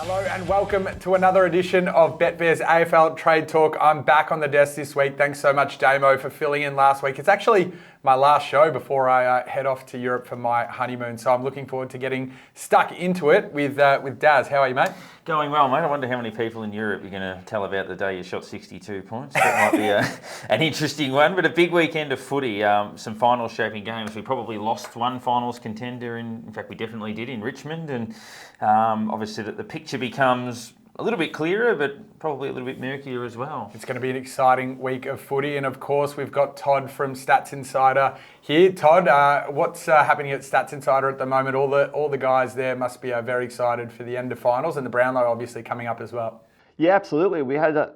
Hello and welcome to another edition of Betfair's AFL Trade Talk. I'm back on the desk this week. Thanks so much, Damo, for filling in last week. It's actually my last show before I head off to Europe for my honeymoon, so I'm looking forward to getting stuck into it with Daz. How are you, mate? Going well, mate. I wonder how many people in Europe you're going to tell about the day you shot 62 points. That might be an interesting one, but a big weekend of footy. Some finals shaping games. We probably lost one finals contender, in fact we definitely did, in Richmond, and obviously the picture becomes a little bit clearer, but probably a little bit murkier as well. It's going to be an exciting week of footy, and of course we've got Todd from Stats Insider here. Todd, what's happening at Stats Insider at the moment? All the guys there must be very excited for the end of finals, and the Brownlow obviously coming up as well. Yeah, absolutely. We had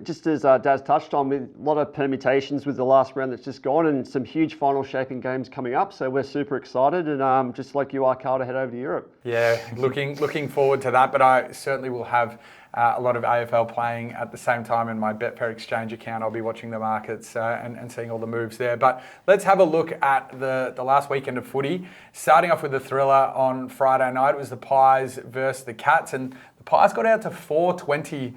just as Daz touched on, a lot of permutations with the last round that's just gone, and some huge final shaping games coming up. So we're super excited, and just like you are, Carl, to head over to Europe. Yeah, looking forward to that. But I certainly will have a lot of AFL playing at the same time in my Betfair Exchange account. I'll be watching the markets and seeing all the moves there. But let's have a look at the last weekend of footy. Starting off with the thriller on Friday night, it was the Pies versus the Cats, and the Pies got out to 420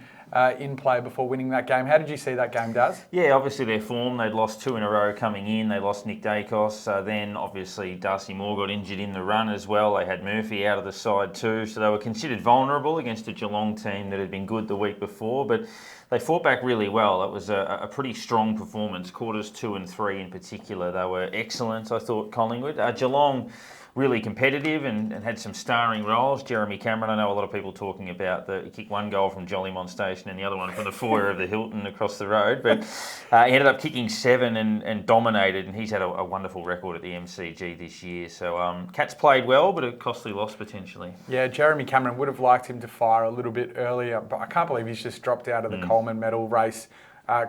in play before winning that game. How did you see that game, Daz? Yeah, obviously their form, they'd lost two in a row coming in. They lost Nick Decos. Then obviously Darcy Moore got injured in the run as well. They had Murphy out of the side too. So they were considered vulnerable against a Geelong team that had been good the week before. But they fought back really well. It was a pretty strong performance. Quarters 2 and 3 in particular, they were excellent, I thought, Collingwood. Geelong really competitive and had some starring roles. Jeremy Cameron, I know a lot of people talking about he kicked one goal from Jollymont Station and the other one from the foyer of the Hilton across the road, but he ended up kicking 7 and dominated, and he's had a wonderful record at the MCG this year. So Cats played well, but a costly loss potentially. Yeah, Jeremy Cameron would have liked him to fire a little bit earlier, but I can't believe he's just dropped out of the Coleman medal race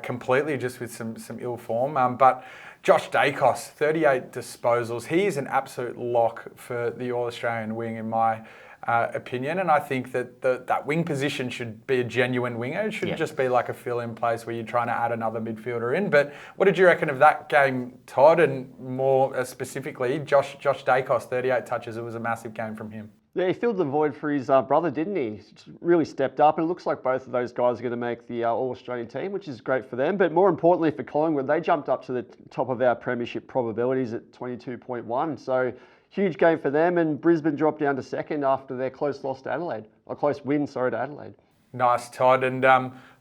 completely, just with some ill form. But Josh Decos, 38 disposals. He is an absolute lock for the All-Australian wing, in my opinion. And I think that that wing position should be a genuine winger. It shouldn't just be like a fill-in place where you're trying to add another midfielder in. But what did you reckon of that game, Todd? And more specifically, Josh Decos, 38 touches. It was a massive game from him. Yeah, he filled the void for his brother, didn't he? Really stepped up, and it looks like both of those guys are going to make the All-Australian team, which is great for them. But more importantly for Collingwood, they jumped up to the top of our premiership probabilities at 22.1. So huge game for them, and Brisbane dropped down to second after their close loss to Adelaide. A close win, to Adelaide. Nice, Todd. And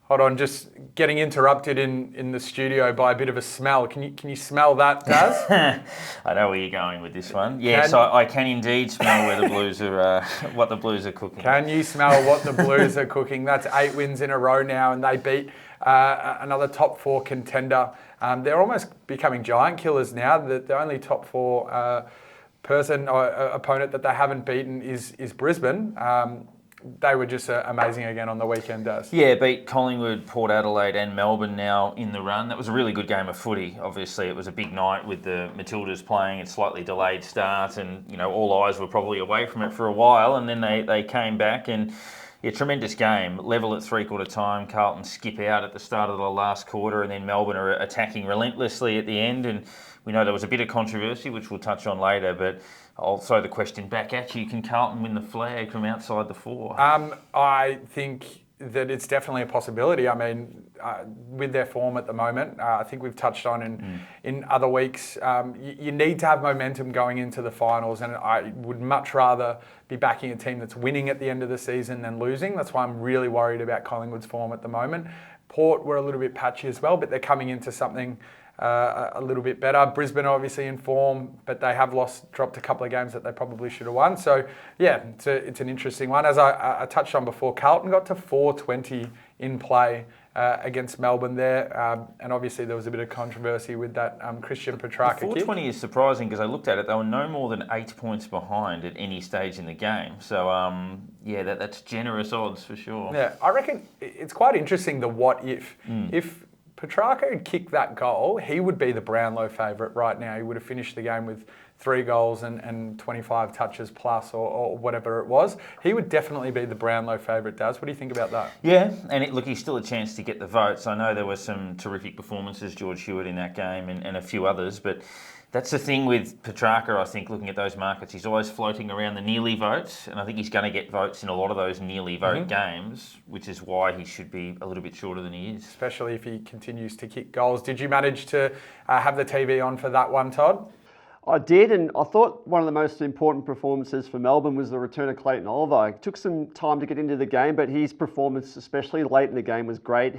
hold on, just getting interrupted in the studio by a bit of a smell. Can you smell that, Daz? I know where you're going with this one. Yes, I can indeed smell where the Blues are, what the Blues are cooking. Can you smell what the Blues are cooking? That's 8 wins in a row now, and they beat another top 4 contender. They're almost becoming giant killers now. The only top 4 opponent that they haven't beaten is Brisbane. They were just amazing again on the weekend, Daz. Yeah, beat Collingwood, Port Adelaide and Melbourne now in the run. That was a really good game of footy. Obviously, it was a big night with the Matildas playing a slightly delayed start, and all eyes were probably away from it for a while, and then they came back, and tremendous game. Level at three-quarter time. Carlton skip out at the start of the last quarter, and then Melbourne are attacking relentlessly at the end, and we know there was a bit of controversy, which we'll touch on later, but I'll throw the question back at you. Can Carlton win the flag from outside the 4? I think that it's definitely a possibility. I mean, with their form at the moment, I think we've touched on in other weeks, you need to have momentum going into the finals, and I would much rather be backing a team that's winning at the end of the season than losing. That's why I'm really worried about Collingwood's form at the moment. Port were a little bit patchy as well, but they're coming into something a little bit better. Brisbane obviously in form, but they have dropped a couple of games that they probably should have won. So yeah, it's an interesting one. As I touched on before, Carlton got to 420 in play against Melbourne there, and obviously there was a bit of controversy with that Christian Petracca kick. 420 is surprising because I looked at it, they were no more than 8 points behind at any stage in the game. So that's generous odds for sure. Yeah, I reckon it's quite interesting the what if. If Petracca had kicked that goal, he would be the Brownlow favourite right now. He would have finished the game with 3 goals and 25 touches plus or whatever it was. He would definitely be the Brownlow favourite, Daz. What do you think about that? Yeah, and he's still a chance to get the votes. I know there were some terrific performances, George Hewitt in that game and a few others, but That's the thing with Petracca, I think, looking at those markets. He's always floating around the nearly votes, and I think he's going to get votes in a lot of those nearly vote games, which is why he should be a little bit shorter than he is. Especially if he continues to kick goals. Did you manage to have the TV on for that one, Todd? I did, and I thought one of the most important performances for Melbourne was the return of Clayton Oliver. It took some time to get into the game, but his performance, especially late in the game, was great.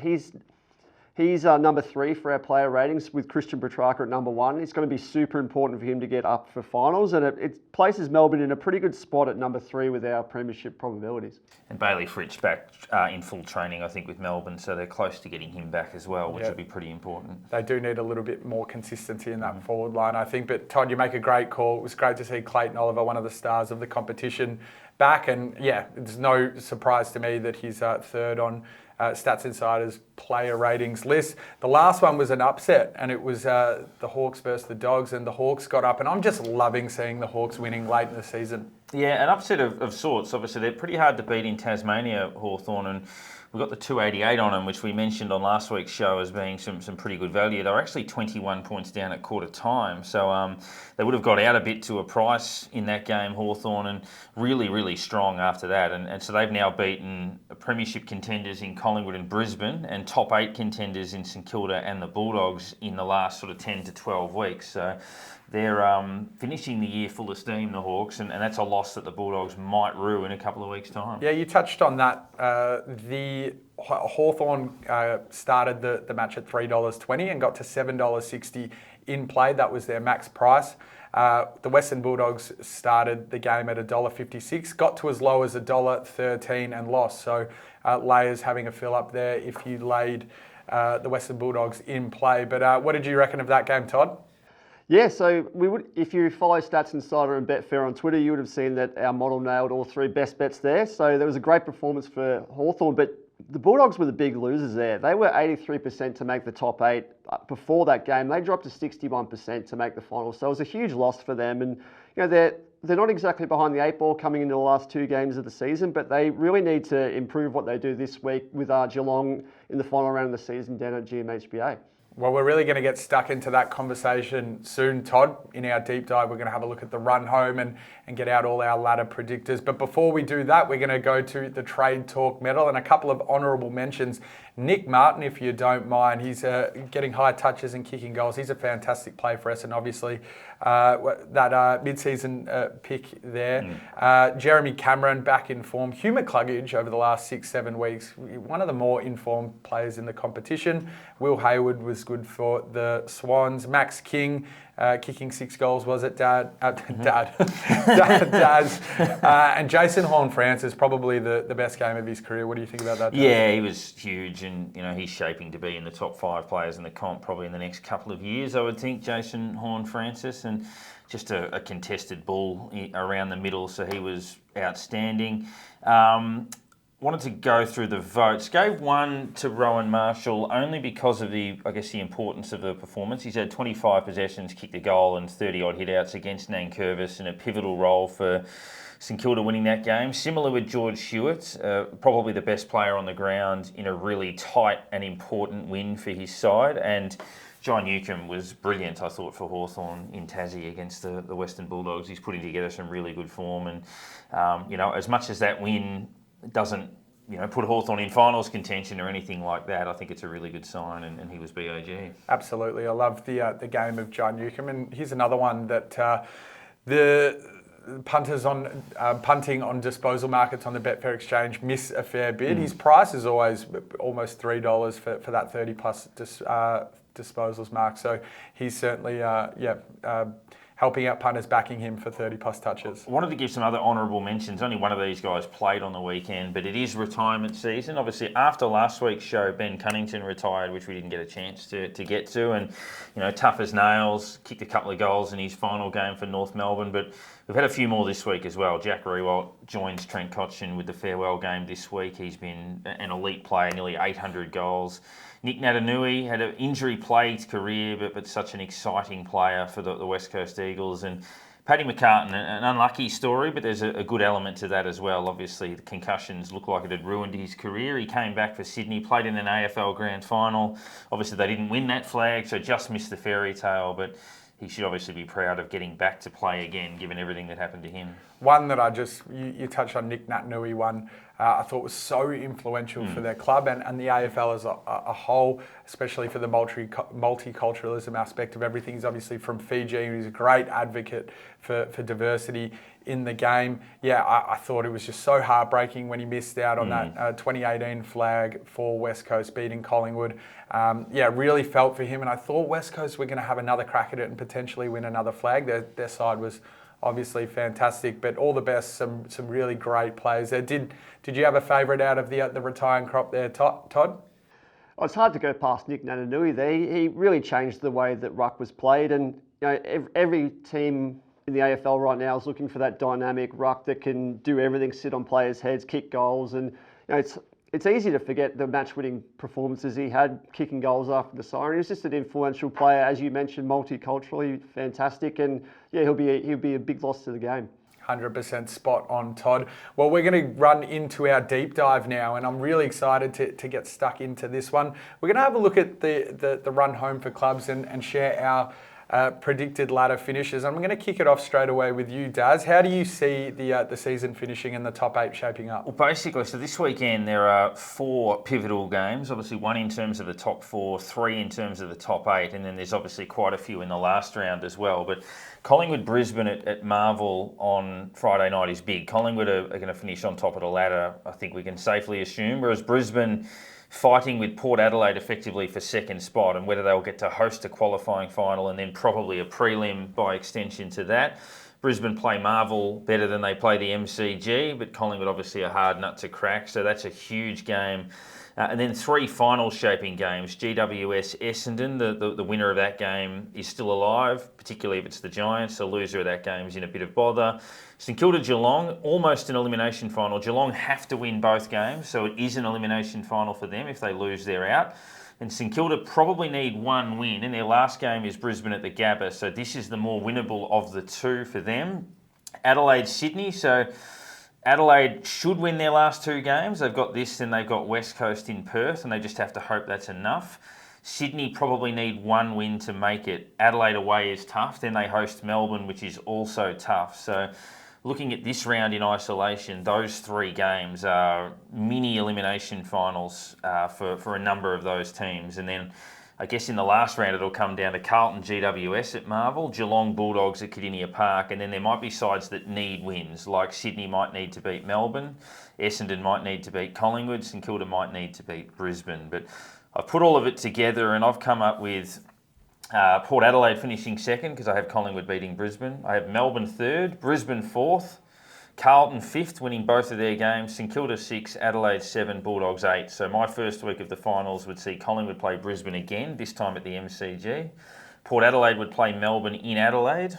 He's number 3 for our player ratings with Christian Petracca at number 1. It's going to be super important for him to get up for finals, and it places Melbourne in a pretty good spot at number 3 with our premiership probabilities. And Bailey Fritsch back in full training, I think, with Melbourne, so they're close to getting him back as well, which will be pretty important. They do need a little bit more consistency in that forward line, I think. But Todd, you make a great call. It was great to see Clayton Oliver, one of the stars of the competition, back. And yeah, it's no surprise to me that he's third on Stats Insider's player ratings list. The last one was an upset, and it was the Hawks versus the Dogs, and the Hawks got up, and I'm just loving seeing the Hawks winning late in the season. Yeah, an upset of sorts. Obviously, they're pretty hard to beat in Tasmania, Hawthorn, and we've got the 288 on them, which we mentioned on last week's show as being some pretty good value. They were actually 21 points down at quarter time, so they would have got out a bit to a price in that game, Hawthorn, and really, really strong after that. And so they've now beaten premiership contenders in Collingwood and Brisbane, and top 8 contenders in St Kilda and the Bulldogs in the last sort of 10 to 12 weeks. So they're finishing the year full of steam, the Hawks, and that's a loss that the Bulldogs might rue in a couple of weeks' time. Yeah, you touched on that. The Hawthorn started the match at $3.20 and got to $7.60 in play. That was their max price. The Western Bulldogs started the game at $1.56, got to as low as $1.13 and lost. So layers having a fill up there if you laid the Western Bulldogs in play. But what did you reckon of that game, Todd? Yeah, so if you follow Stats Insider and Betfair on Twitter, you would have seen that our model nailed all 3 best bets there. So there was a great performance for Hawthorn, but the Bulldogs were the big losers there. They were 83% to make the top 8 before that game. They dropped to 61% to make the final. So it was a huge loss for them. And they're not exactly behind the 8 ball coming into the last 2 games of the season, but they really need to improve what they do this week with Geelong in the final round of the season down at GMHBA. Well, we're really going to get stuck into that conversation soon, Todd. In our deep dive, we're going to have a look at the run home and get out all our ladder predictors. But before we do that, we're going to go to the Trade Talk medal and a couple of honourable mentions. Nick Martin, if you don't mind, he's getting high touches and kicking goals. He's a fantastic play for us, and obviously that mid-season pick there. Jeremy Cameron back in form. Hugh McCluggage over the last 6-7 weeks, one of the more informed players in the competition. Will Hayward was good for the Swans. Max King kicking 6 goals, was it, Dad? Daz. And Jason Horne-Francis, probably the best game of his career. What do you think about that, Dad? Yeah, he was huge, and he's shaping to be in the top 5 players in the comp probably in the next couple of years, I would think, Jason Horne-Francis, and just a contested ball around the middle, so he was outstanding. Wanted to go through the votes. Gave one to Rowan Marshall only because of the importance of the performance. He's had 25 possessions, kicked a goal, and 30-odd hit-outs against Nankervis in a pivotal role for St Kilda winning that game. Similar with George Hewitt, probably the best player on the ground in a really tight and important win for his side. And John Newcombe was brilliant, I thought, for Hawthorn in Tassie against the Western Bulldogs. He's putting together some really good form, and as much as that win doesn't put Hawthorn in finals contention or anything like that, I think it's a really good sign, and he was BOG. Absolutely. I love the game of John Newcombe, and here's another one that the punters on punting on disposal markets on the Betfair Exchange miss a fair bit. His price is always almost $3 for that 30 plus disposals mark, so he's certainly helping out punters, backing him for 30 plus touches. I wanted to give some other honourable mentions. Only one of these guys played on the weekend, but it is retirement season. Obviously, after last week's show, Ben Cunnington retired, which we didn't get a chance to get to. And, tough as nails, kicked a couple of goals in his final game for North Melbourne. But we've had a few more this week as well. Jack Rewalt joins Trent Cotchin with the farewell game this week. He's been an elite player, nearly 800 goals. Nick Natanui had an injury-plagued career, but such an exciting player for the West Coast Eagles. And Paddy McCartan, an unlucky story, but there's a good element to that as well. Obviously, the concussions looked like it had ruined his career. He came back for Sydney, played in an AFL Grand Final. Obviously, they didn't win that flag, so just missed the fairy tale. But he should obviously be proud of getting back to play again, given everything that happened to him. One that you touched on, Nick Natanui one, I thought was so influential for their club and the AFL as a whole, especially for the multiculturalism aspect of everything. He's obviously from Fiji. He's a great advocate for diversity in the game. Yeah, I thought it was just so heartbreaking when he missed out on that 2018 flag for West Coast beating Collingwood. Really felt for him, and I thought West Coast were going to have another crack at it and potentially win another flag. Their side was obviously fantastic, but all the best, some really great players there. Did you have a favourite out of the retiring crop there, Todd? Oh, it's hard to go past Nick Natanui there. He really changed the way that ruck was played, and every team in the AFL right now is looking for that dynamic ruck that can do everything, sit on players' heads, kick goals, and it's easy to forget the match-winning performances he had, kicking goals after the siren. He was just an influential player, as you mentioned, multiculturally fantastic, and he'll be a big loss to the game. 100% spot on, Todd. Well, we're going to run into our deep dive now, and I'm really excited to get stuck into this one. We're going to have a look at the run home for clubs and share our predicted ladder finishes. I'm going to kick it off straight away with you, Daz. How do you see the season finishing and the top 8 shaping up? Well, basically, so this weekend there are 4 pivotal games. Obviously, 1 in terms of the top 4, 3 in terms of the top 8, and then there's obviously quite a few in the last round as well. But Collingwood-Brisbane at Marvel on Friday night is big. Collingwood are going to finish on top of the ladder, I think we can safely assume, whereas Brisbane fighting with Port Adelaide effectively for second spot, and whether they'll get to host a qualifying final and then probably a prelim by extension to that. Brisbane play Marvel better than they play the MCG, but Collingwood obviously a hard nut to crack, so that's a huge game. And then 3 final shaping games. GWS Essendon, the winner of that game is still alive, particularly if it's the Giants. The loser of that game is in a bit of bother. St Kilda Geelong, almost an elimination final. Geelong have to win both games, so it is an elimination final for them. If they lose, they're out. And St Kilda probably need 1 win, and their last game is Brisbane at the Gabba, so this is the more winnable of the 2 for them. Adelaide Sydney, so Adelaide should win their last 2 games. They've got this, then they've got West Coast in Perth, and they just have to hope that's enough. Sydney probably need 1 win to make it. Adelaide away is tough. Then they host Melbourne, which is also tough. So looking at this round in isolation, those 3 games are mini elimination finals for a number of those teams. And then I guess in the last round it'll come down to Carlton GWS at Marvel, Geelong Bulldogs at Kardinia Park, and then there might be sides that need wins, like Sydney might need to beat Melbourne, Essendon might need to beat Collingwood, St Kilda might need to beat Brisbane. But I've put all of it together and I've come up with Port Adelaide finishing second because I have Collingwood beating Brisbane. I have Melbourne third, Brisbane fourth, Carlton 5th, winning both of their games. St Kilda 6, Adelaide 7, Bulldogs 8. So my first week of the finals would see Collingwood play Brisbane again, this time at the MCG. Port Adelaide would play Melbourne in Adelaide.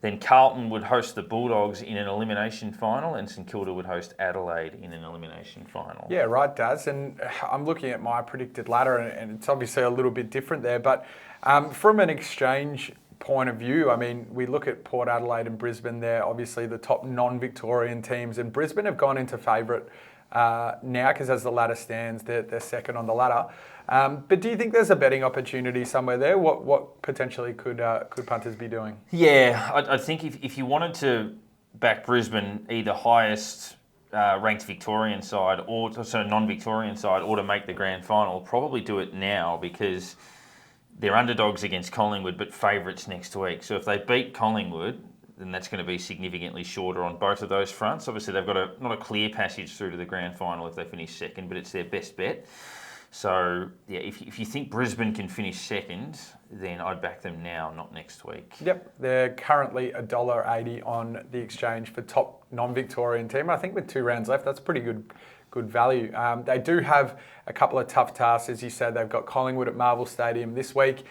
Then Carlton would host the Bulldogs in an elimination final, and St Kilda would host Adelaide in an elimination final. Yeah, right, Daz. And I'm looking at my predicted ladder, and it's obviously a little bit different there. But from an exchange point of view, I mean, we look at Port Adelaide and Brisbane. They're obviously the top non-Victorian teams, and Brisbane have gone into favourite now because as the ladder stands, they're second on the ladder. But do you think there's a betting opportunity somewhere there? What potentially could punters be doing? Yeah, I think if you wanted to back Brisbane, either highest ranked Victorian side or non-Victorian side, or to make the grand final, probably do it now because they're underdogs against Collingwood, but favourites next week. So if they beat Collingwood, then that's going to be significantly shorter on both of those fronts. Obviously, they've got not a clear passage through to the grand final if they finish second, but it's their best bet. So, yeah, if you think Brisbane can finish second, then I'd back them now, not next week. Yep, they're currently $1.80 on the exchange for top non-Victorian team. I think with 2 rounds left, that's pretty good value. They do have a couple of tough tasks. As you said, they've got Collingwood at Marvel Stadium this week.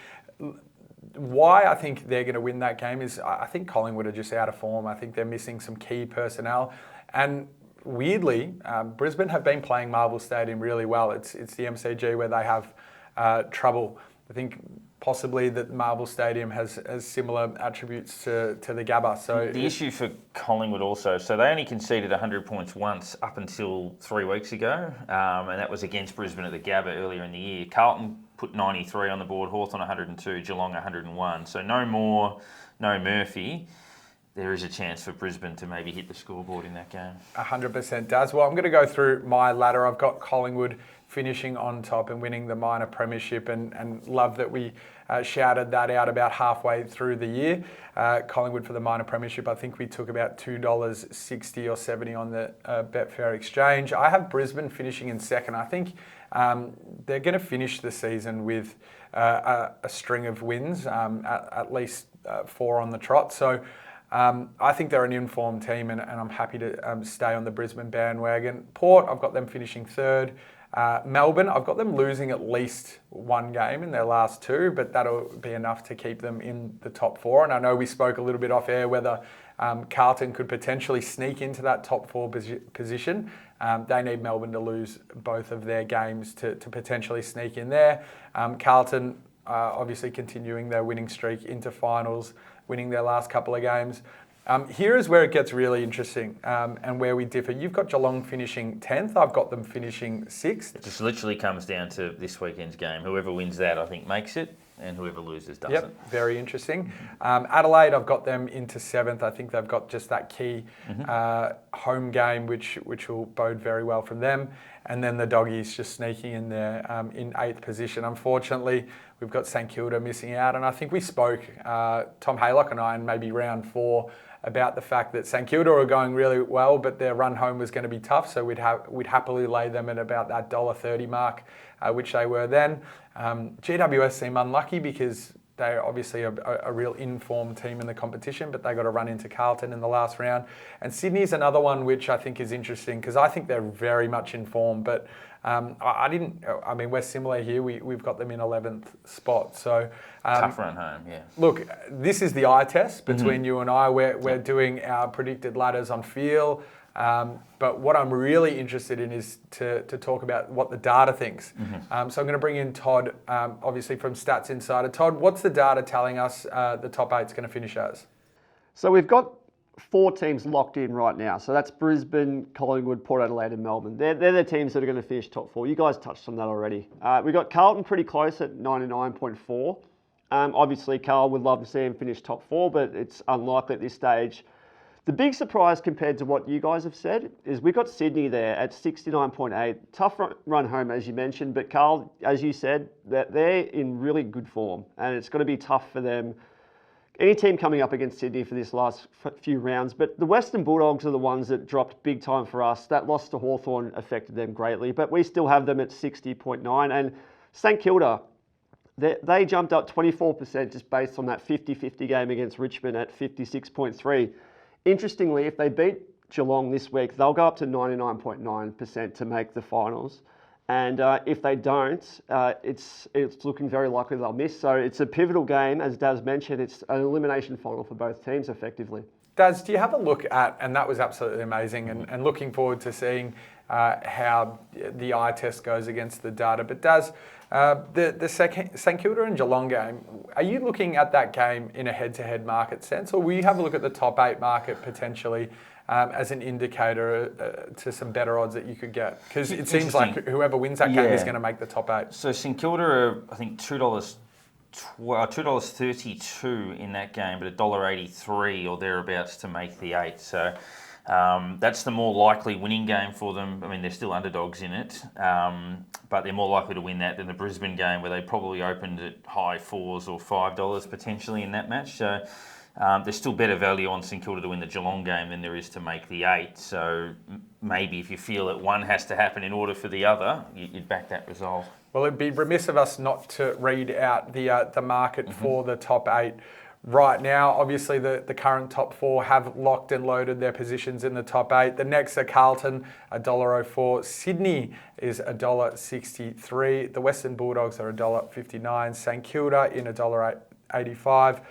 Why I think they're going to win that game is I think Collingwood are just out of form. I think they're missing some key personnel. And weirdly, Brisbane have been playing Marvel Stadium really well. It's the MCG where they have trouble. I think possibly that Marvel Stadium has similar attributes to the Gabba. So the issue for Collingwood also, so they only conceded 100 points once up until 3 weeks ago, and that was against Brisbane at the Gabba earlier in the year. Carlton put 93 on the board, Hawthorn 102, Geelong 101. So no more, no Murphy. There is a chance for Brisbane to maybe hit the scoreboard in that game. 100% does. Well, I'm going to go through my ladder. I've got Collingwood finishing on top and winning the minor premiership, and love that we shouted that out about halfway through the year. Collingwood for the minor premiership, I think we took about $2.60 or 70 on the Betfair exchange. I have Brisbane finishing in second. I think they're going to finish the season with a string of wins, at least 4 on the trot. So I think they're an informed team, and I'm happy to stay on the Brisbane bandwagon. Port, I've got them finishing third. Melbourne, I've got them losing at least 1 game in their last 2, but that'll be enough to keep them in the top 4. And I know we spoke a little bit off air whether Carlton could potentially sneak into that top 4 position. They need Melbourne to lose both of their games to potentially sneak in there. Carlton obviously continuing their winning streak into finals, winning their last couple of games. Here is where it gets really interesting and where we differ. You've got Geelong finishing 10th. I've got them finishing 6th. It just literally comes down to this weekend's game. Whoever wins that, I think, makes it, and whoever loses doesn't. Yep, very interesting. Adelaide, I've got them into 7th. I think they've got just that key home game, which will bode very well from them. And then the Doggies just sneaking in there in 8th position. Unfortunately, we've got St Kilda missing out. And I think we spoke, Tom Haylock and I, in maybe round 4, about the fact that St Kilda are going really well, but their run home was going to be tough. So we'd happily lay them at about that $1.30 mark, which they were then. GWS seem unlucky because they're obviously a real informed team in the competition, but they got to run into Carlton in the last round. And Sydney's another one which I think is interesting because I think they're very much informed, but we're similar here. We've got them in 11th spot. So tough run home, yeah. Look, this is the eye test between you and I. We're doing our predicted ladders on feel. But what I'm really interested in is to talk about what the data thinks. So I'm going to bring in Todd, obviously from Stats Insider. Todd, what's the data telling us the top 8's going to finish as? So we've got 4 teams locked in right now. So that's Brisbane, Collingwood, Port Adelaide and Melbourne. They're the teams that are going to finish top 4. You guys touched on that already. We've got Carlton pretty close at 99.4. Obviously, Carl would love to see him finish top 4, but it's unlikely at this stage. The big surprise compared to what you guys have said is we've got Sydney there at 69.8. Tough run home, as you mentioned, but Carl, as you said, that they're in really good form, and it's going to be tough for them. Any team coming up against Sydney for this last few rounds, but the Western Bulldogs are the ones that dropped big time for us. That loss to Hawthorn affected them greatly, but we still have them at 60.9. And St Kilda, they jumped up 24% just based on that 50-50 game against Richmond at 56.3. Interestingly, if they beat Geelong this week, they'll go up to 99.9% to make the finals. And if they don't, it's looking very likely they'll miss. So it's a pivotal game, as Daz mentioned. It's an elimination final for both teams, effectively. Daz, do you have a look at, and that was absolutely amazing, and looking forward to seeing how the eye test goes against the data. But Daz, the St Kilda and Geelong game, are you looking at that game in a head-to-head market sense, or will you have a look at the top 8 market potentially as an indicator to some better odds that you could get? Because it seems like whoever wins that game is going to make the top 8. So St Kilda are, I think, $2.32 in that game, but $1.83 or thereabouts to make the 8. So that's the more likely winning game for them. I mean, they're still underdogs in it, but they're more likely to win that than the Brisbane game, where they probably opened at high $4s or $5 potentially in that match. So there's still better value on St Kilda to win the Geelong game than there is to make the 8. So maybe if you feel that one has to happen in order for the other, you'd back that result. Well, it'd be remiss of us not to read out the market for the top 8 right now. Obviously, the current top 4 have locked and loaded their positions in the top 8. The next are Carlton, $1.04. Sydney is $1.63. The Western Bulldogs are $1.59. St Kilda in $1.85.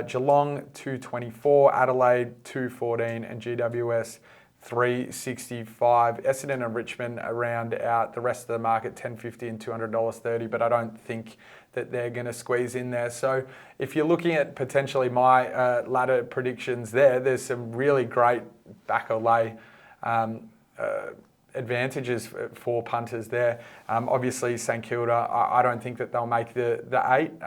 Geelong, $2.24. Adelaide, $2.14. And GWS, $3.65. Essendon and Richmond round out the rest of the market, $10.50 and $200.30, but I don't think that they're going to squeeze in there. So if you're looking at potentially my ladder predictions there's some really great back or lay advantages for punters there. Obviously, St Kilda, I don't think that they'll make the 8,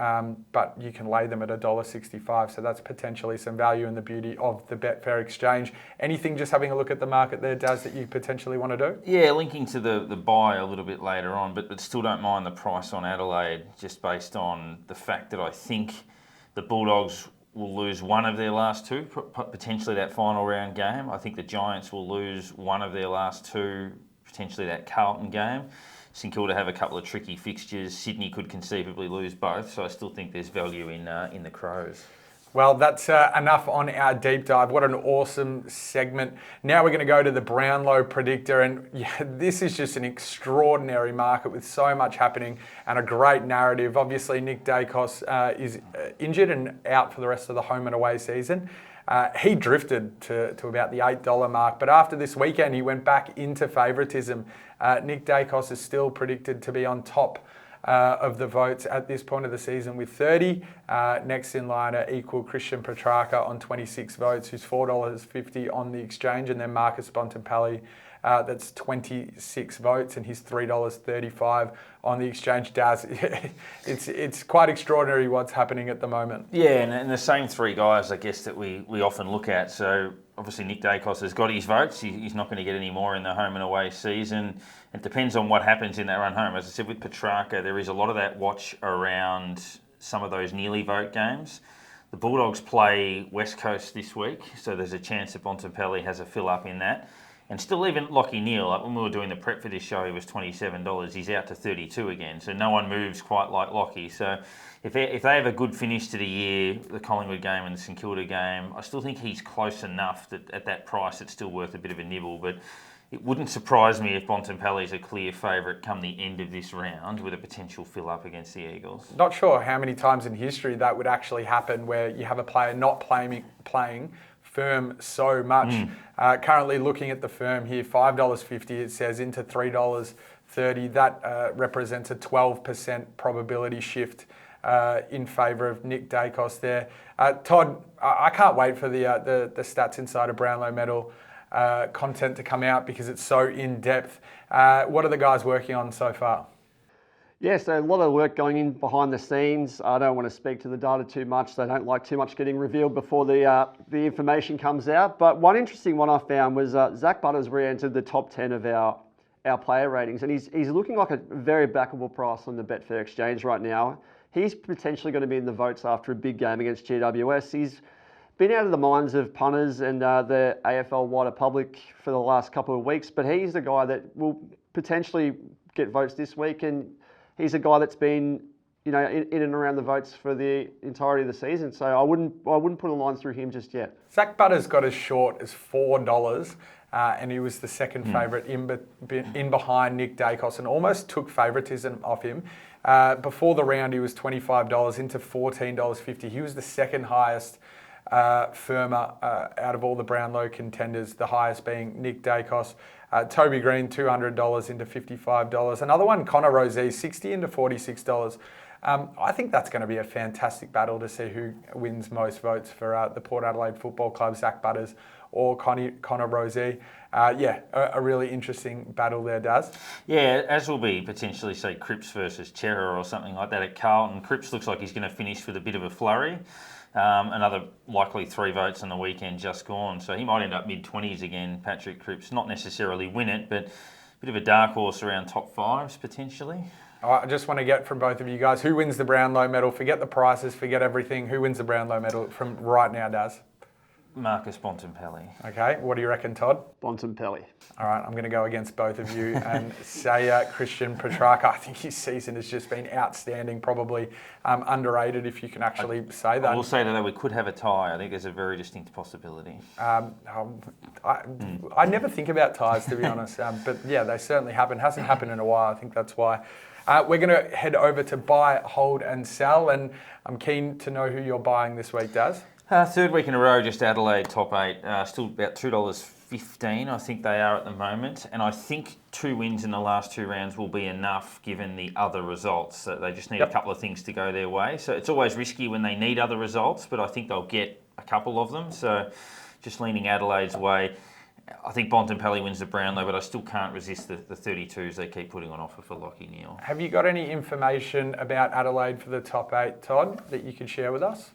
but you can lay them at $1.65. So that's potentially some value in the beauty of the Betfair exchange. Anything just having a look at the market there, Daz, that you potentially want to do? Yeah, linking to the buy a little bit later on, but still don't mind the price on Adelaide, just based on the fact that I think the Bulldogs will lose one of their last 2, potentially that final round game. I think the Giants will lose one of their last 2, potentially that Carlton game. St Kilda have a couple of tricky fixtures. Sydney could conceivably lose both, so I still think there's value in the Crows. Well, that's enough on our deep dive. What an awesome segment. Now we're going to go to the Brownlow predictor. And yeah, this is just an extraordinary market with so much happening and a great narrative. Obviously, Nick Decos is injured and out for the rest of the home and away season. He drifted to about the $8 mark. But after this weekend, he went back into favouritism. Nick Decos is still predicted to be on top of the votes at this point of the season with 30. Next in line are equal Christian Petracca on 26 votes, who's $4.50 on the exchange, and then Marcus Bontempelli, that's 26 votes, and he's $3.35 on the exchange. Daz, it's quite extraordinary what's happening at the moment. Yeah, and the same 3 guys, I guess, that we often look at. So obviously Nick Decos has got his votes. He's not going to get any more in the home and away season. It depends on what happens in that run home. As I said, with Petracca, there is a lot of that watch around some of those nearly vote games. The Bulldogs play West Coast this week, so there's a chance that Bontempelli has a fill up in that. And still, even Lachie Neale, like when we were doing the prep for this show, he was $27. He's out to 32 again. So no one moves quite like Lachie. So if they have a good finish to the year, the Collingwood game and the St Kilda game, I still think he's close enough that at that price it's still worth a bit of a nibble. But it wouldn't surprise me if Bontempelli's a clear favourite come the end of this round with a potential fill up against the Eagles. Not sure how many times in history that would actually happen where you have a player not playing firm so much. Currently looking at the firm here, $5.50, it says, into $3.30. That represents a 12% probability shift in favour of Nick Decos there. Todd, I can't wait for the Stats Insider Brownlow medal content to come out because it's so in-depth. What are the guys working on so far? Yeah, so a lot of work going in behind the scenes. I don't want to speak to the data too much. They don't like too much getting revealed before the information comes out. But one interesting one I found was Zach Butters re-entered the top 10 of our player ratings, and he's looking like a very backable price on the Betfair exchange right now. He's potentially going to be in the votes after a big game against GWS. He's been out of the minds of punters and the AFL wider public for the last couple of weeks, but he's the guy that will potentially get votes this week, and he's a guy that's been, in and around the votes for the entirety of the season. So I wouldn't put a line through him just yet. Zach Butters got as short as $4, and he was the second favourite in behind Nick Decos, and almost took favouritism off him. Before the round, he was $25 into $14.50. He was the second highest firmer out of all the Brownlow contenders, the highest being Nick Decos. Toby Green, $200 into $55. Another one, Connor Rozee, $60 into $46. I think that's going to be a fantastic battle to see who wins most votes for the Port Adelaide Football Club, Zach Butters or Connor Rozee. A really interesting battle there, Daz. Yeah, as will be potentially, say, Cripps versus Chera or something like that at Carlton. Cripps looks like he's going to finish with a bit of a flurry. Another likely 3 votes on the weekend just gone. So he might end up mid-20s again, Patrick Cripps. Not necessarily win it, but a bit of a dark horse around top 5s potentially. I just want to get from both of you guys, who wins the Brownlow medal? Forget the prices, forget everything. Who wins the Brownlow medal from right now, Daz? Marcus Bontempelli. Okay, what do you reckon, Todd? Bontempelli. All right, I'm going to go against both of you and say Christian Petracca. I think his season has just been outstanding, probably underrated if you can actually say that. I will say that we could have a tie. I think there's a very distinct possibility. I never think about ties, to be honest, but yeah, they certainly happen. Hasn't happened in a while. I think that's why. We're going to head over to buy, hold and sell, and I'm keen to know who you're buying this week, Daz. Third week in a row, just Adelaide top 8, still about $2.15 I think they are at the moment, and I think 2 wins in the last 2 rounds will be enough given the other results. So they just need a couple of things to go their way. So it's always risky when they need other results, but I think they'll get a couple of them. So just leaning Adelaide's way. I think Bontempelli wins the Brownlow, but I still can't resist the 32s they keep putting on offer for Lachie Neale. Have you got any information about Adelaide for the top 8, Todd, that you could share with us?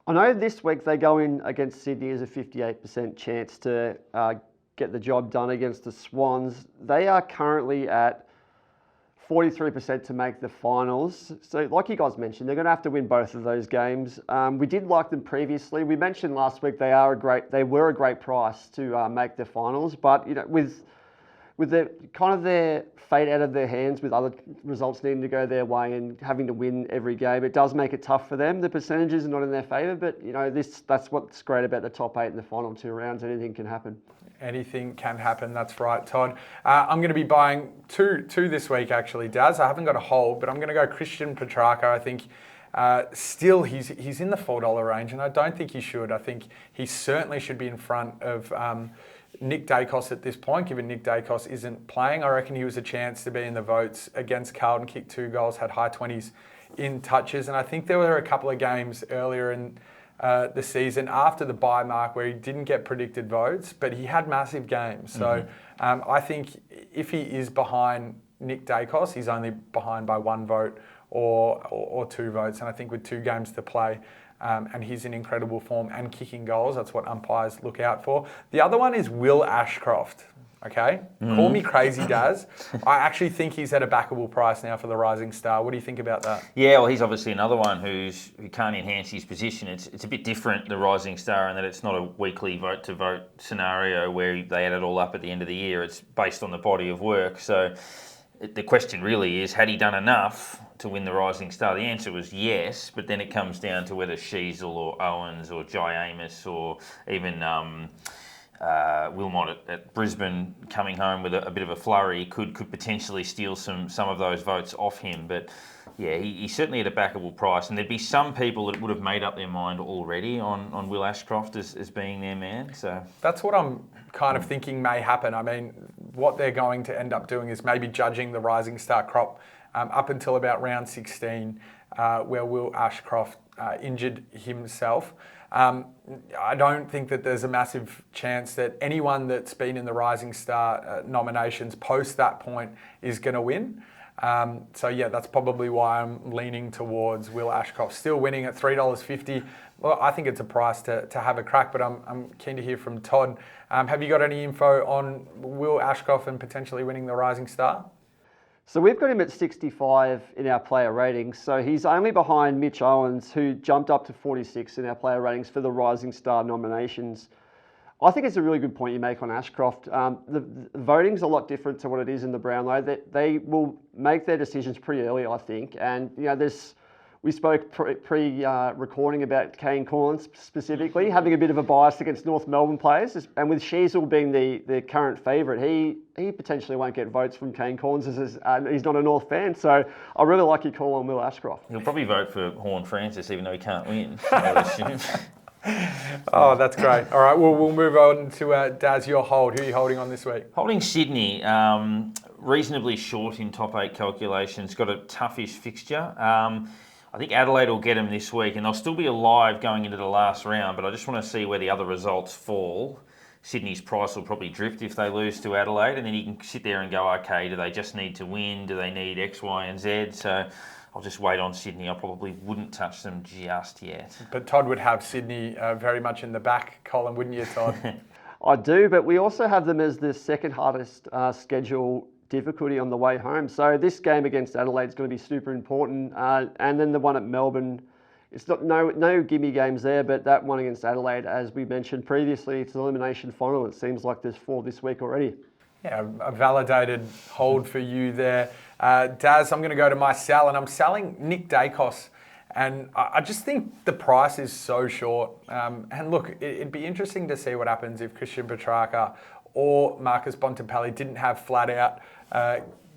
I know this week they go in against Sydney as a 58% chance to get the job done against the Swans. They are currently at 43% to make the finals. So like you guys mentioned, they're going to have to win both of those games. We did like them previously. We mentioned last week they were a great price to make the finals, but with their fate out of their hands, with other results needing to go their way and having to win every game, it does make it tough for them. The percentages are not in their favour, but that's what's great about the top 8 in the final 2 rounds. Anything can happen. Anything can happen, that's right, Todd. I'm going to be buying two this week, actually, Daz. I haven't got a hold, but I'm going to go Christian Petracca. I think still he's in the $4 range, and I don't think he should. I think he certainly should be in front of Nick Decos at this point, given Nick Decos isn't playing. I reckon he was a chance to be in the votes against Carlton, kicked 2 goals, had high 20s in touches, and I think there were a couple of games earlier in the season after the bye mark where he didn't get predicted votes, but he had massive games. So I think if he is behind Nick Decos, he's only behind by 1 vote or 2 votes. And I think with 2 games to play, and he's in incredible form and kicking goals, that's what umpires look out for. The other one is Will Ashcroft. Okay, call me crazy, Daz. I actually think he's at a backable price now for the Rising Star. What do you think about that? Yeah, well, he's obviously another one who can't enhance his position. It's a bit different, the Rising Star, in that it's not a weekly vote-to-vote scenario where they add it all up at the end of the year. It's based on the body of work. So the question really is, had he done enough to win the Rising Star? The answer was yes, but then it comes down to whether Sheasel or Owens or Jai Amos or even Wilmot at Brisbane coming home with a bit of a flurry could potentially steal some of those votes off him. But yeah, he's certainly at a backable price, and there'd be some people that would have made up their mind already on Will Ashcroft as being their man. So that's what I'm kind of thinking may happen. I mean, what they're going to end up doing is maybe judging the Rising Star crop up until about round 16, where Will Ashcroft injured himself. I don't think that there's a massive chance that anyone that's been in the Rising Star nominations post that point is going to win. So yeah, that's probably why I'm leaning towards Will Ashcroft. Still winning at $3.50. Well, I think it's a price to have a crack, but I'm keen to hear from Todd. Have you got any info on Will Ashcroft and potentially winning the Rising Star? So we've got him at 65 in our player ratings. So he's only behind Mitch Owens, who jumped up to 46 in our player ratings for the Rising Star nominations. I think it's a really good point you make on Ashcroft. The voting's a lot different to what it is in the Brownlow. They will make their decisions pretty early, I think. And we spoke pre-recording about Kane Corns specifically, having a bit of a bias against North Melbourne players. And with Sheasel being the current favourite, he potentially won't get votes from Kane Corns as he's not a North fan. So I really like your call on Will Ashcroft. He'll probably vote for Horn Francis, even though he can't win, I would assume. Oh, that's great. All right, we'll move on to Daz, your hold. Who are you holding on this week? Holding Sydney, reasonably short in top 8 calculations, got a toughish fixture. I think Adelaide will get them this week, and they'll still be alive going into the last round, but I just want to see where the other results fall. Sydney's price will probably drift if they lose to Adelaide, and then you can sit there and go, okay, do they just need to win? Do they need X, Y, and Z? So I'll just wait on Sydney. I probably wouldn't touch them just yet. But Todd would have Sydney very much in the back column, wouldn't you, Todd? I do, but we also have them as the second hardest schedule difficulty on the way home. So this game against Adelaide is going to be super important. And then the one at Melbourne, it's not no gimme games there, but that one against Adelaide, as we mentioned previously, it's an elimination final. It seems like there's 4 this week already. Yeah, a validated hold for you there. Daz, I'm going to go to my sell, and I'm selling Nick Decos. And I just think the price is so short. And look, it'd be interesting to see what happens if Christian Petracca or Marcus Bontempelli didn't have flat out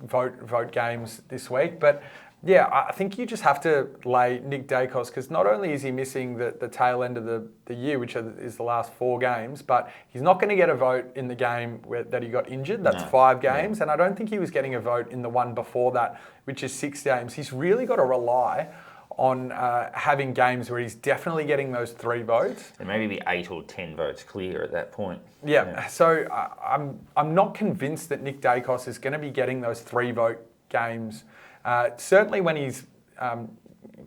vote games this week. But yeah, I think you just have to lay Nick Decos, because not only is he missing the tail end of the year, which is the last 4 games, but he's not going to get a vote in the game that he got injured. That's 5 games. And I don't think he was getting a vote in the one before that, which is 6 games. He's really got to rely on having games where he's definitely getting those 3 votes. And maybe be 8 or 10 votes clear at that point. Yeah. So I'm not convinced that Nick Decos is going to be getting those 3-vote games. Certainly when he's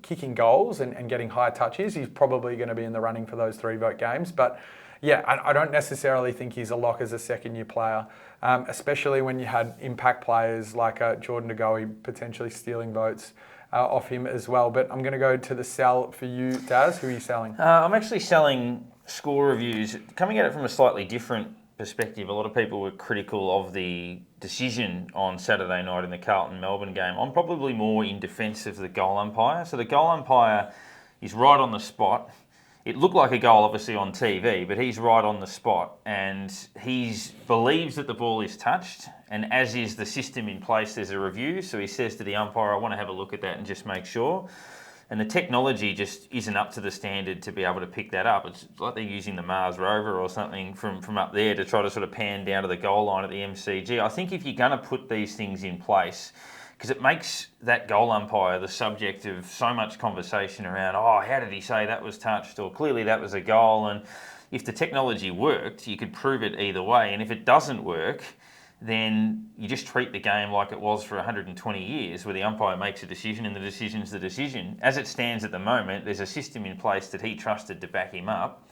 kicking goals and getting high touches, he's probably going to be in the running for those 3-vote games. But yeah, I don't necessarily think he's a lock as a second-year player, especially when you had impact players like Jordan Degoe potentially stealing votes off him as well. But I'm going to go to the sell for you, Daz. Who are you selling? I'm actually selling score reviews, coming at it from a slightly different perspective. A lot of people were critical of the decision on Saturday night in the Carlton-Melbourne game. I'm probably more in defence of the goal umpire. So the goal umpire is right on the spot. It looked like a goal, obviously, on TV, but he's right on the spot, and he believes that the ball is touched, and as is the system in place, there's a review, so he says to the umpire, I want to have a look at that and just make sure. And the technology just isn't up to the standard to be able to pick that up. It's like they're using the Mars rover or something from up there to try to sort of pan down to the goal line at the MCG. I think if you're going to put these things in place, because it makes that goal umpire the subject of so much conversation around, oh, how did he say that was touched? Or clearly that was a goal. And if the technology worked, you could prove it either way. And if it doesn't work, then you just treat the game like it was for 120 years, where the umpire makes a decision and the decision's the decision. As it stands at the moment, there's a system in place that he trusted to back him up,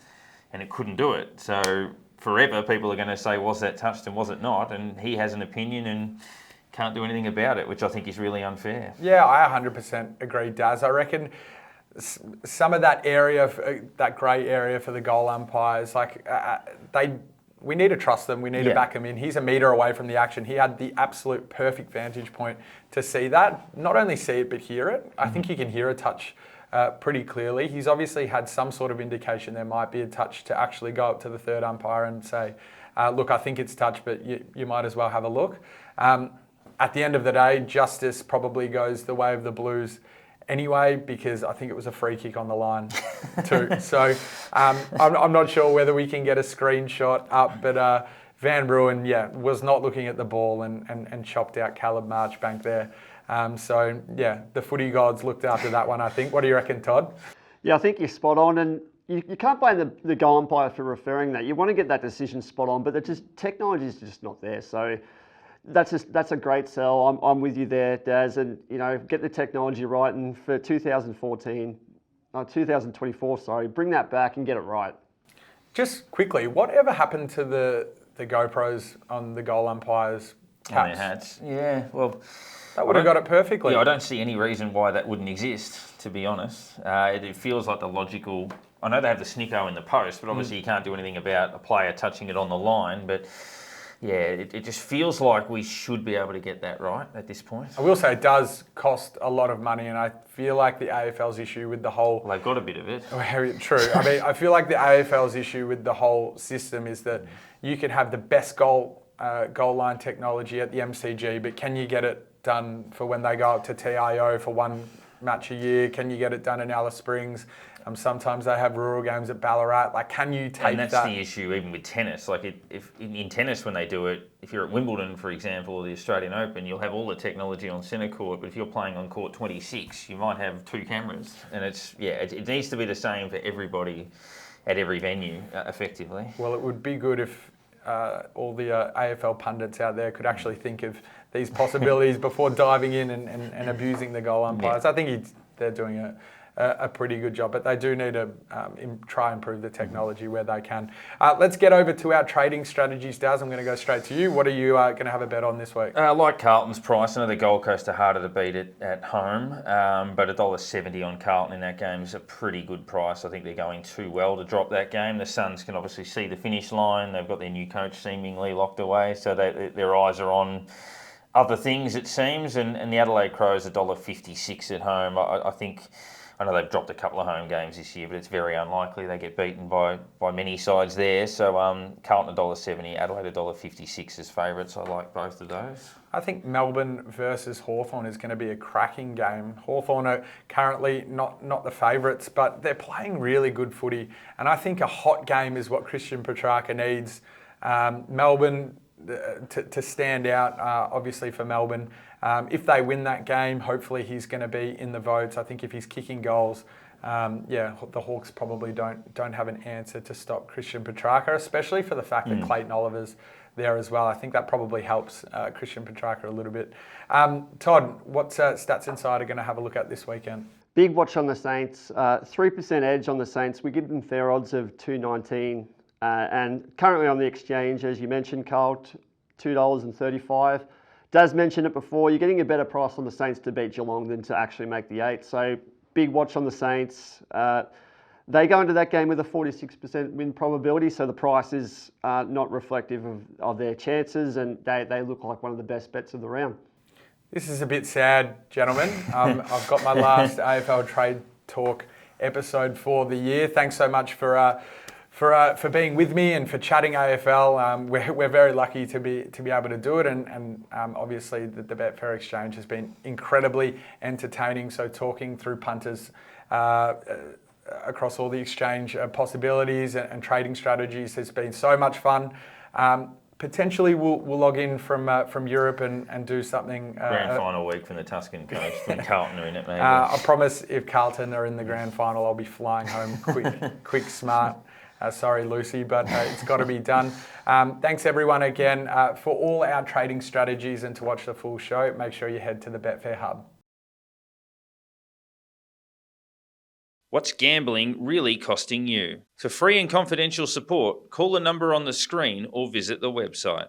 and it couldn't do it. So forever, people are going to say, was that touched and was it not? And he has an opinion and can't do anything about it, which I think is really unfair. Yeah, I 100% agree, Daz. I reckon some of that area, that grey area for the goal umpires, like we need to trust them. We need to back them in. He's a metre away from the action. He had the absolute perfect vantage point to see that. Not only see it, but hear it. I think he can hear a touch pretty clearly. He's obviously had some sort of indication there might be a touch to actually go up to the third umpire and say, look, I think it's touch, but you might as well have a look. At the end of the day, justice probably goes the way of the Blues anyway, because I think it was a free kick on the line too. So I'm not sure whether we can get a screenshot up, but Van Ruin, was not looking at the ball and chopped out Caleb Marchbank there. So the footy gods looked after that one, I think. What do you reckon, Todd? Yeah, I think you're spot on, and you can't blame the goal umpire for referring that. You want to get that decision spot on, but technology is just not there. So that's a great sell. I'm with you there, Daz, and get the technology right, and for 2024, bring that back and get it right. Just quickly, whatever happened to the GoPros on the goal umpires' caps? On their hats. Yeah, well, that would have got it perfectly. Yeah, I don't see any reason why that wouldn't exist, to be honest. It feels like the logical. I know they have the snicko in the post, but obviously you can't do anything about a player touching it on the line, but yeah, it just feels like we should be able to get that right at this point. I will say it does cost a lot of money, and I feel like the AFL's issue with the whole... Well, they've got a bit of it. True. I mean, I feel like the AFL's issue with the whole system is that you can have the best goal line technology at the MCG, but can you get it done for when they go up to TIO for one match a year? Can you get it done in Alice Springs? Sometimes they have rural games at Ballarat. Like, can you take that? And that's the issue even with tennis. Like, if in tennis when they do it, if you're at Wimbledon, for example, or the Australian Open, you'll have all the technology on centre court. But if you're playing on court 26, you might have 2 cameras. And it needs to be the same for everybody at every venue, effectively. Well, it would be good if all the AFL pundits out there could actually think of these possibilities before diving in and abusing the goal umpires. Yeah. I think they're doing a pretty good job, but they do need to try and improve the technology where they can. Let's get over to our trading strategies, Daz. I'm going to go straight to you. What are you going to have a bet on this week? Like Carlton's price. I know the Gold Coast are harder to beat at home, but $1.70 on Carlton in that game is a pretty good price. I think they're going too well to drop that game. The Suns can obviously see the finish line. They've got their new coach seemingly locked away, so their eyes are on other things, it seems. And the Adelaide Crows $1.56 at home. I know they've dropped a couple of home games this year, but it's very unlikely they get beaten by many sides there. So Carlton $1.70, Adelaide $1.56 as favourites. I like both of those. I think Melbourne versus Hawthorn is going to be a cracking game. Hawthorn are currently not the favourites, but they're playing really good footy. And I think a hot game is what Christian Petracca needs. Melbourne, to stand out, obviously, for Melbourne. If they win that game, hopefully he's going to be in the votes. I think if he's kicking goals, the Hawks probably don't have an answer to stop Christian Petracca, especially for the fact that Clayton Oliver's there as well. I think that probably helps Christian Petracca a little bit. Todd, what's Stats Insider going to have a look at this weekend? Big watch on the Saints, 3% edge on the Saints. We give them fair odds of 2.19, and currently on the exchange, as you mentioned, Carl, $2.35. Daz mentioned it before, you're getting a better price on the Saints to beat Geelong than to actually make the 8. So big watch on the Saints. They go into that game with a 46% win probability, so the price is not reflective of their chances, and they look like one of the best bets of the round. This is a bit sad, gentlemen. I've got my last AFL Trade Talk episode for the year. Thanks so much for being with me and for chatting AFL. We're very lucky to be able to do it, and obviously the Betfair Exchange has been incredibly entertaining. So talking through punters across all the exchange possibilities and trading strategies has been so much fun. Potentially we'll log in from Europe and do something. Grand final week from the Tuscan coast when Carlton are in it, maybe. I promise if Carlton are in the grand final, I'll be flying home quick, smart. Sorry, Lucy, but it's got to be done. Thanks everyone again for all our trading strategies, and to watch the full show, make sure you head to the Betfair Hub. What's gambling really costing you? For free and confidential support, call the number on the screen or visit the website.